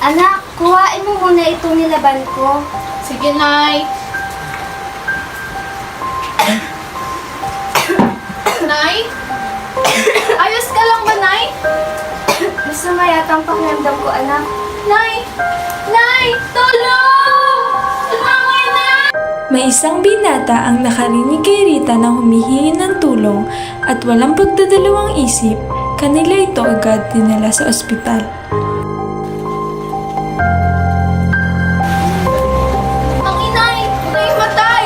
Anak, kuhain mo muna itong nilaban ko. Sige, Nay. Nay? Ayos ka lang ba, Nay? Masama yata ang pakiramdam ko, anak. Nay! Nay! Tulong! Tulungan na! May isang binata ang nakarinig kay Rita na humihingi ng tulong at walang pagdadalawang isip, kanila ito agad dinala sa ospital. Ang inay! Naimatay!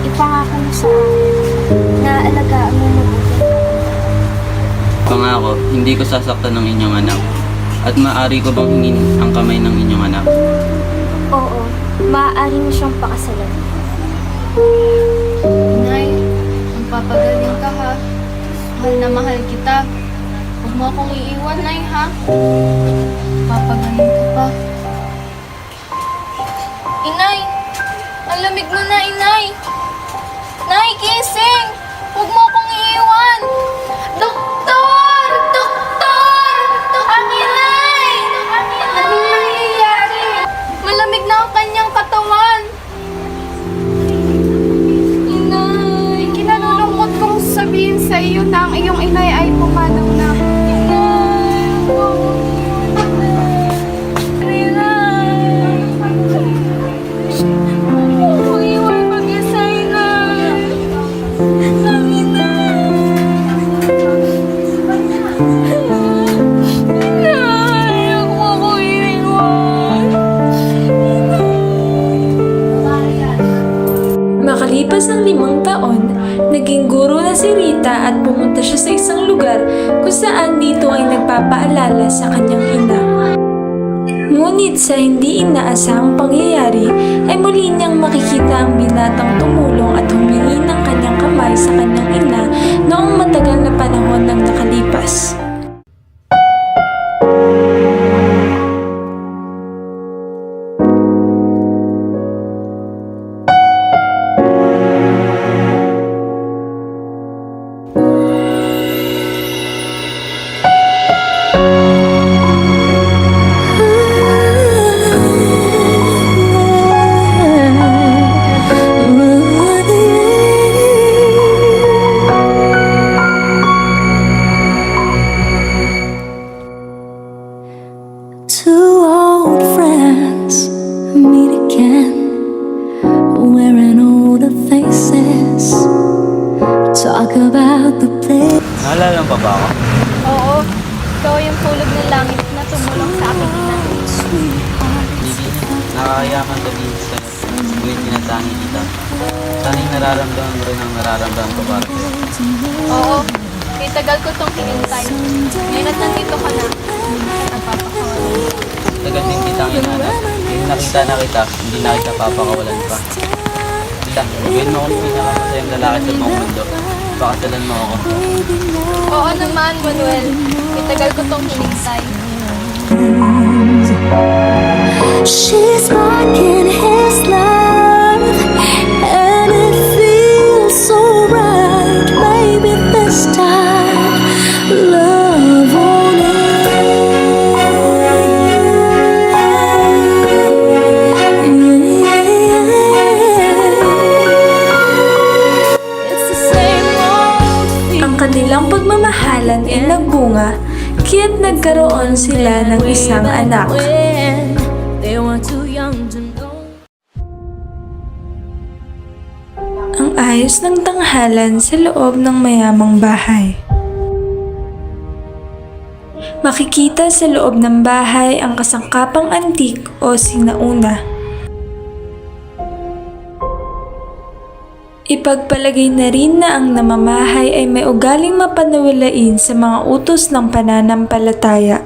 Ipangako mo sa akin na alagaan mo mabuti. Pangako, hindi ko sasaktan ng inyong anak. At maaari ko bang hingin ang kamay ng inyong anak? Oo, maaari mo siyang pakasalan. Nay, magpapagaling ka ha. Mahal na mahal kita. Huwag mo akong iiwan, Nay, ha? Papagaling ka pa. Inay! Ang lamig mo na, Inay! Nay, gising! Huwag mo akong iiwan! Doktor! Doktor! Ang inay! Anong nangyayari? Malamig na ang kanyang katawan! Inay! Kinalulungkot kong sabihin sa iyo na ang iyong inay ay pumanaw na. Inay! Huwag iwan mag-isa, Inay! Ang inay! Inay! Huwag mo ko iiwan! Makalipas ang 5 taon, naging guro na si Rita at pumunta siya sa isang lugar kung saan dito ay nagpapaalala sa kanyang ina. Ngunit sa hindi inaasahang pangyayari ay muli niyang makikita ang binatang tumulong at humingi ng kanyang kamay sa kanyang ina noong matagal na panahon nang nakalipas. Two old friends meet again, wearing older faces, talk about the place. Naalala mo pa ba ako? Oo, ikaw yung tulog ng langit na tumulong sa aking ina. Hindi na. Nakakayaman sabihin sa'yo. Ngunit tinatangi kita. Tanging nararamdaman mo rin ang nararamdaman ko para sa'yo. Oo, tagal ko tong hinintay. Ngayon at nandito ka na. Napapakawalan. Tagal din kitang inanap. Ngayon nakita na kita, hindi na kita papakawalan pa. Kita, gawin mo akong pinakamasayang lalaki sa buong mundo. Pakasalan mo ako. Oo naman, Manuel. Tagal ko tong hinintay. She's sparking his love, and it feels so right. Maybe this time love won't Ang kanilang pagmamahalan ay nagbunga, kaya't nagkaroon sila ng isang anak. Ang ayos ng tanghalan sa loob ng mayamang bahay. Makikita sa loob ng bahay ang kasangkapang antik o sinauna. Ipagpalagay na rin na ang namamahay ay may ugaling mapanawalain sa mga utos ng pananampalataya.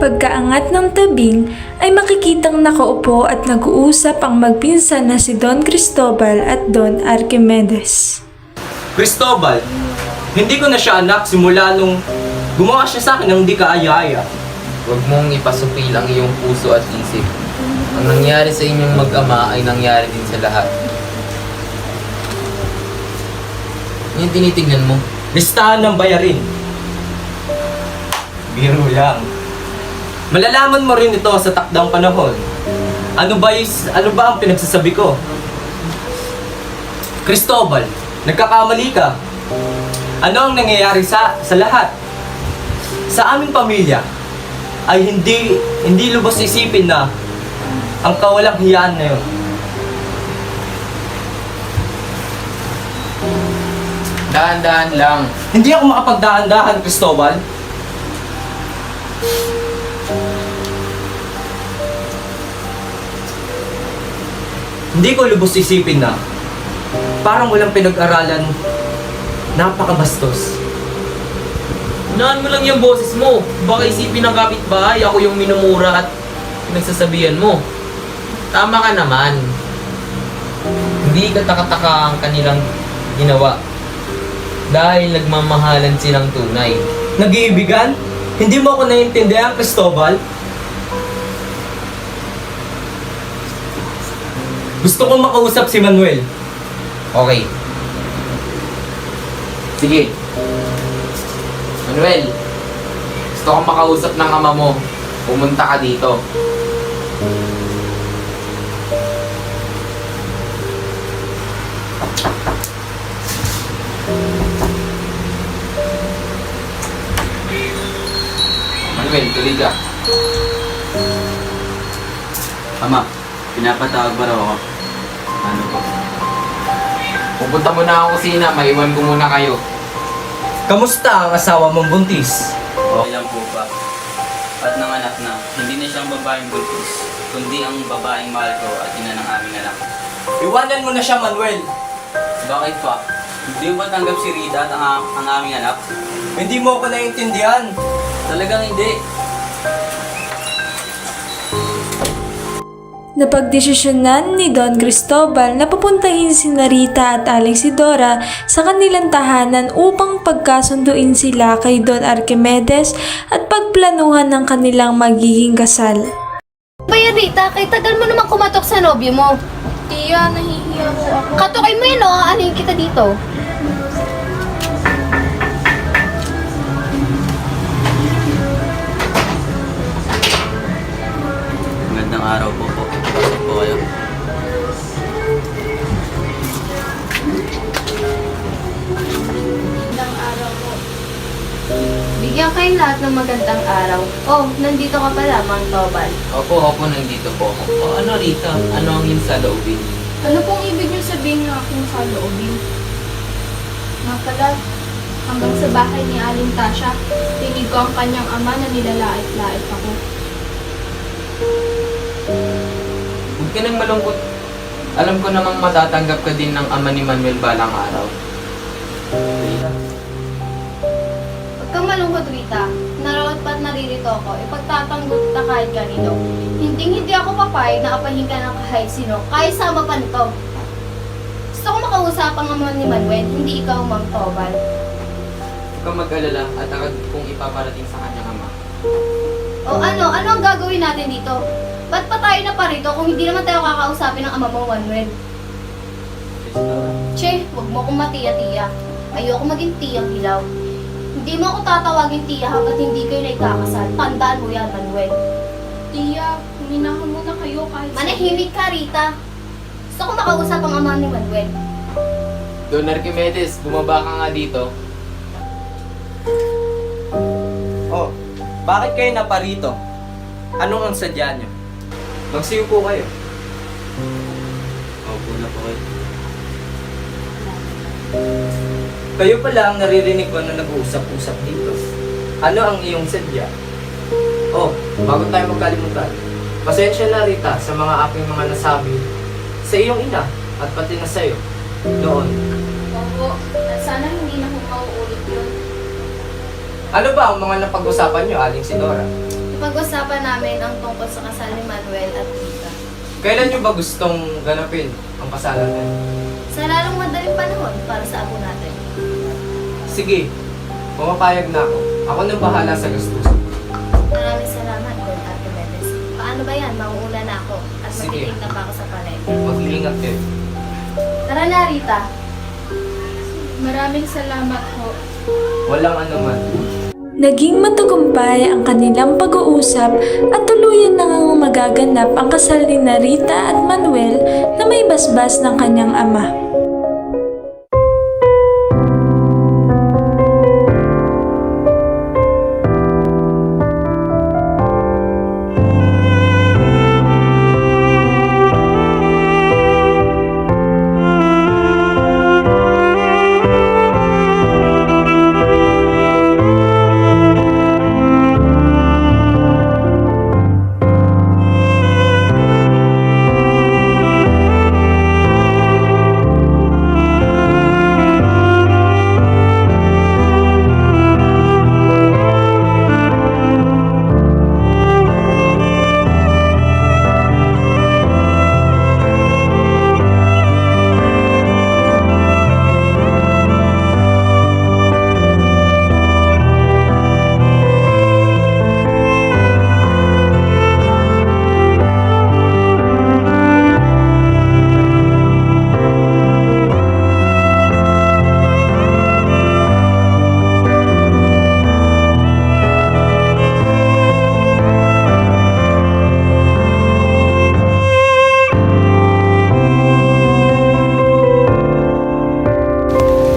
Pagkaangat ng tabing ay makikitang nakaupo at nag-uusap ang magpinsan na si Don Cristobal at Don Archimedes. Cristobal, hindi ko na siya anak simula nung gumawa siya sa akin ng hindi kaaya-aya. Huwag mong ipasupil ang iyong puso at isip. Ang nangyari sa inyong mag-ama ay nangyari din sa lahat. Ano yung tinitignan mo? Listahan ng bayarin. Biro lang. Malalaman mo rin ito sa takdang panahon. Ano ba ang pinagsasabi ko? Cristobal, nagkakamali ka. Ano ang nangyayari sa lahat? Sa aming pamilya ay hindi lubos isipin na ang kawalang hiyaan na yun. Dahan-dahan lang. Hindi ako makapagdaan-dahan, Cristobal. Hindi ko lubos isipin na parang walang pinag-aralan, napakabastos. Unahan mo lang yung boses mo. Baka isipin ng kapitbahay ako yung minumura at pinagsasabihan mo. Tama ka naman. Hindi katakataka ang kanilang ginawa. Dahil nagmamahalan silang tunay. Nag-iibigan? Hindi mo ako naiintindihan, Cristobal? Gusto kong makausap si Manuel. Okay. Sige. Manuel, gusto kong makausap ng ama mo. Pumunta ka dito. Manuel, tuloy ka. Ama, pinapatawag ba raw ako? Ano po? Pupunta muna ako kusina. Maiwan ko muna kayo. Kamusta ang asawa mong buntis? Okay lang po ba? At nanganak na, hindi na siyang babaeng buntis, kundi ang babaeng mahal ko at ina ng aming anak. Iwanan mo na siya, Manuel. Bakit pa? Hindi mo ba tanggap si Rita at ang aming anak? Hindi mo ako naiintindihan. Talagang hindi. Napagdesisyonan ni Don Cristobal na pupuntahin si Rita at Aling Sidora sa kanilang tahanan upang pagkasunduin sila kay Don Archimedes at pagplanuhan ng kanilang magiging kasal. Baya Rita, kay tagal mo naman kumatok sa nobyo mo. Tia, nahihiya ko ako. Katukin mo yun, o aanin kita dito. Magandang araw po. Pasok po kayo. Magandang araw po. Bigyan kayo lahat ng magandang araw. Oh, nandito ka pala, Mang Tobal. Opo, nandito po ako. O ano Rita? Ano ang iyong saloobin? Ano pong ibig niyo sabihin ng aking saloobin? Nga pala, hanggang sa bahay ni Aling Tasha, tinig ko ang kanyang ama na nilalait-lait ako. Huwag ka nang malungkot. Alam ko namang matatanggap ka din ng ama ni Manuel balang araw. Rita, Huwag kang malungkot, Rita. Narawat pa't naririto ako, ipagtatanggol ka kahit kanino. Hindi ako papayag na apahin ka ng kahit sino, kahit sama pa nito. Gusto ko makausap ang ama ni Manuel, hindi ikaw, Mang Tobal. Huwag kang mag-alala at agad kong ipaparating sa kanyang ama. O ano ang gagawin natin dito? Ba't pa tayo na parito kung hindi naman tayo kakausapin ng ama mo, Manuel? Rita, Che, huwag mo akong matiya-tiya. Ayoko maging tiyang hilaw. Hindi mo ako tatawagin tiya hanggat hindi kayo naikakasal. Tandaan mo yan, Manuel. Tia, huminahan muna kayo kahit Manahimik ka, Rita. Gusto ko makausap ang ama ni Manuel. Don Archimedes, bumaba ka nga dito. Oh, bakit kayo naparito? Anong ang sadya niyo? Magsiyo po kayo. Opo na po kayo. Kayo pala ang naririnig ko na nag-uusap-usap dito. Ano ang iyong sadya? Oh, bago tayo magkalimutan. Pasensya na Rita sa mga aking mga nasabi sa iyong ina at pati na sa'yo noon. Opo, at sana hindi na kung mauulit yun. Ano ba ang mga napag-usapan niyo, Aling Sidora? Pag-usapan namin ang tungkol sa kasal ni Manuel at Rita. Kailan niyo ba gustong ganapin ang kasalan niyo? Sa lalong madaling panahon para sa apo natin. Sige, pumapayag na ako. Ako nang bahala sa gastusin. Maraming salamat, Don Archimedes. Paano ba yan? Mauuna na ako at Sige. magtitig na pa ako sa palengke. Mag-iingat kayo. Tara na, Rita. Maraming salamat po. Walang anuman. Naging matagumpay ang kanilang pag-uusap at tuluyan na ngang magaganap ang kasal ni Rita at Manuel na may basbas ng kanyang ama.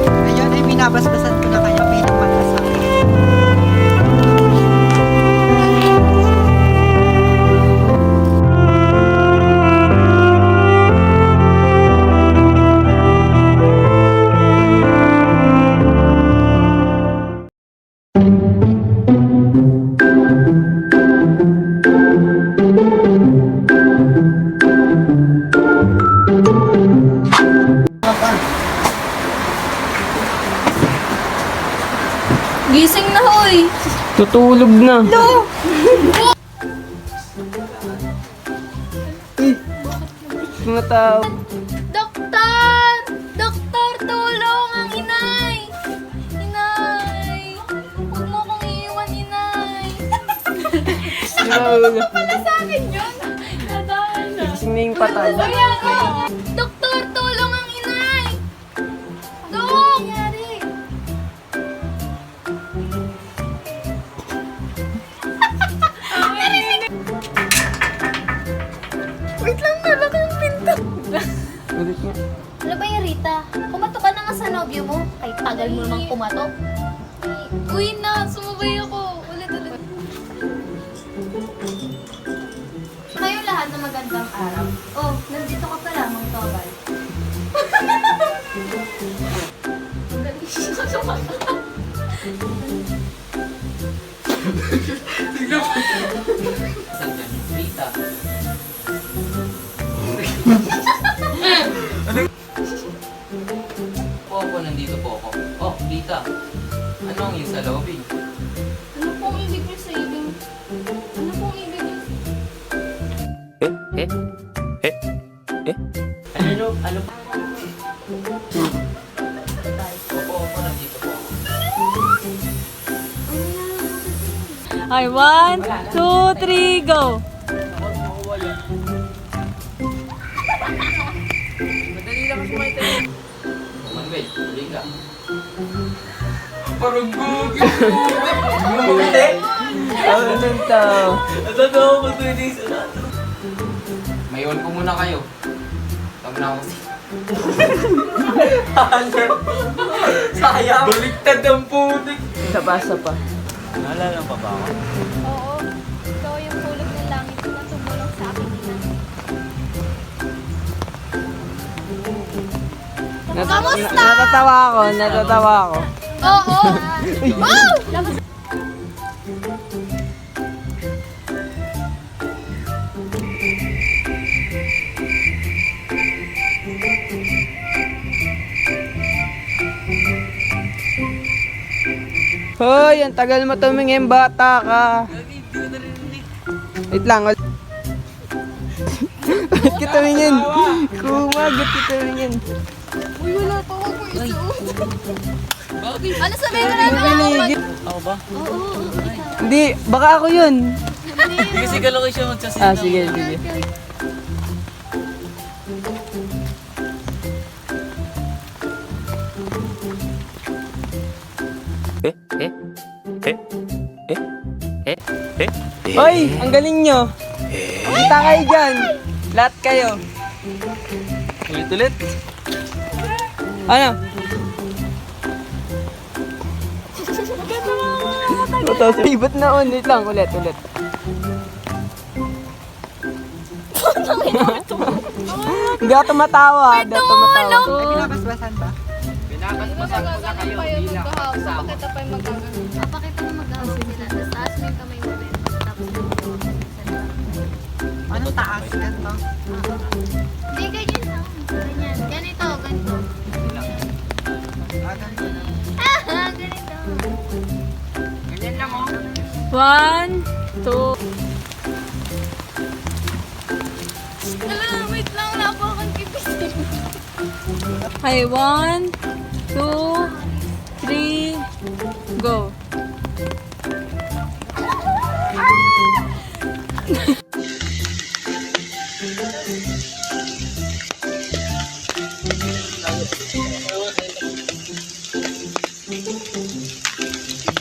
Ngayon ay binabasbasan ko na kayo bilang mag-asawa. Gising na, hoy! Tutulog na. Mga tao. Doktor! Doktor, tulong! Ang inay! Inay! Huwag mo kong iiwan, inay! Wala sa akin yun! Nadaan na! Gising na yung patay. Kaya nga! Doktor, tulong ang inay! Dok! Nangyari? Wait lang, nalaki yung pinto! Ulit nga. Ano ba yan, Rita? Kumato ka na nga sa nobyo mo. Ay, tagal mo namang kumato. Uy na, sumabay ako. Ulit. Ngayong lahat na magandang araw. Oh, nandito ka pa lamang, Tobal. Saan yan? Rita. Po, nandito po ako. Oh, Rita. Ano ang yung salobin? Ano pong ibig niyo sabihin? Ano pong ibig niyo? Ano? Opo, nandito po ako. Ay, 1, 2, 3, go! Manuel, huli ka. Parang gugi. Hindi. Ano nang tao? Natatawa ko to hindi sa lahat. Mayon ko muna kayo. Tama na ako si... Sayang. Baliktad ang putik. Isa pa. Naalala pa ba ako? Oo, ikaw yung pulot ng Natatawa ako. Oo! Wow! Hoy, ang tagal mo tumingin, bata ka. Wait lang. Ba't ka tumingin? Kumag, ba't ka tumingin? Ano sabihin ko na Pinigil. Ako ba? Hindi, baka ako yun. Hindi kasi kalaki siya magsasin. Sige. Hoy, ang galing nyo. Kita kayo dyan. Lahat kayo. Ulit-ulit. Ano? Ibot na on. Wait lang, ulit. Hindi ako tumatawa. Ay, binabasbasan ba? Binabasbasan ko na kayo. Hindi lang kasama. Pakita pa yung magagano. Pakita mo magagano sila. Tapos taas mo yung kamay mo rin. Tapos Anong taas? Ganito? hindi, ganyan lang. Ganyan. Ganito. Ganito. Ganyan lang oh. 1, 2, Wait lang. Wala po akong kipisin. okay, 1, 2, 3, go.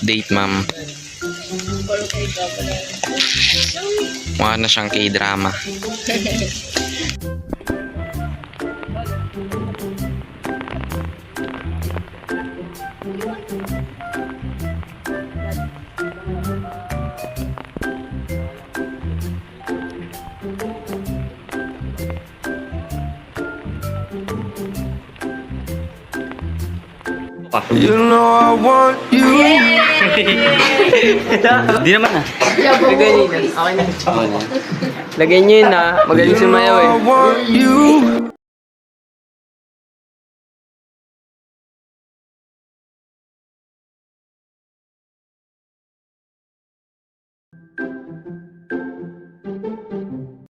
Date, ma'am. Mukha na siyang K-drama. You know I want you. Hindi naman ah. Lagay nyo yun. Okay na. Lagay nyo yun ha. Magaling sumayaw eh. I want you.